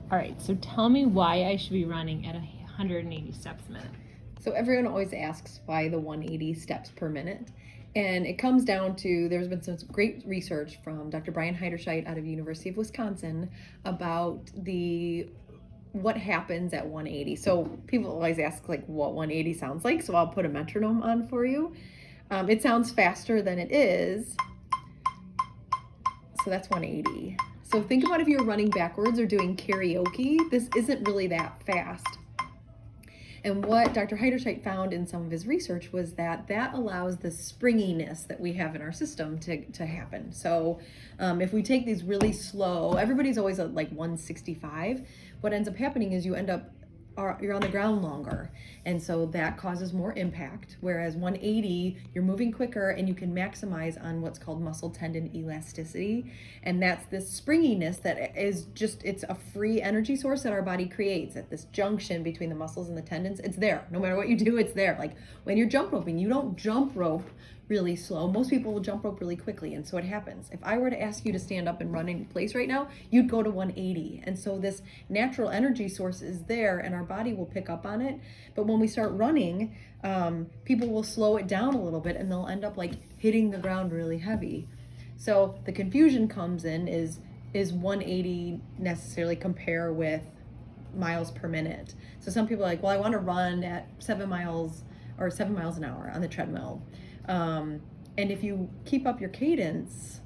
All right, so tell me why I should be running at 180 steps a minute. So everyone always asks why the 180 steps per minute. And it comes down to, there's been some great research from Dr. Brian Heiderscheit out of University of Wisconsin about what happens at 180. So people always ask like what 180 sounds like. So I'll put a metronome on for you. It sounds faster than it is. So that's 180. So think about if you're running backwards or doing karaoke, this isn't really that fast. And what Dr. Heiderscheit found in some of his research was that allows the springiness that we have in our system to happen. So if we take these really slow, everybody's always at like 165. What ends up happening is you're on the ground longer, and so that causes more impact, whereas 180 you're moving quicker and you can maximize on what's called muscle tendon elasticity, and that's this springiness that is just, it's a free energy source that our body creates at this junction between the muscles and the tendons. It's there no matter what you do, it's there. Like when you're jump roping, you don't jump rope really slow. Most people will jump rope really quickly, and so it happens. If I were to ask you to stand up and run in place right now, you'd go to 180. And so this natural energy source is there, and our body will pick up on it. But when we start running, people will slow it down a little bit, and they'll end up like hitting the ground really heavy. So the confusion comes in is 180 necessarily compare with miles per minute? So some people are like, well, I want to run at 7 miles an hour on the treadmill. And if you keep up your cadence,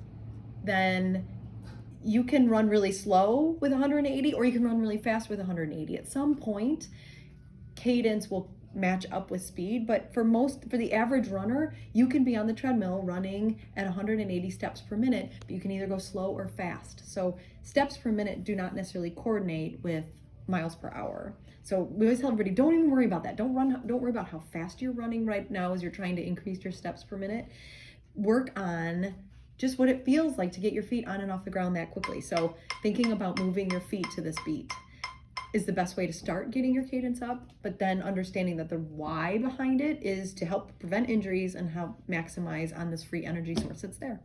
then you can run really slow with 180, or you can run really fast with 180. At some point, cadence will match up with speed, but for the average runner, you can be on the treadmill running at 180 steps per minute, but you can either go slow or fast. So steps per minute do not necessarily coordinate with miles per hour. So we always tell everybody, don't even worry about that. Don't worry about how fast you're running right now as you're trying to increase your steps per minute. Work on just what it feels like to get your feet on and off the ground that quickly. So thinking about moving your feet to this beat is the best way to start getting your cadence up, but then understanding that the why behind it is to help prevent injuries and help maximize on this free energy source that's there.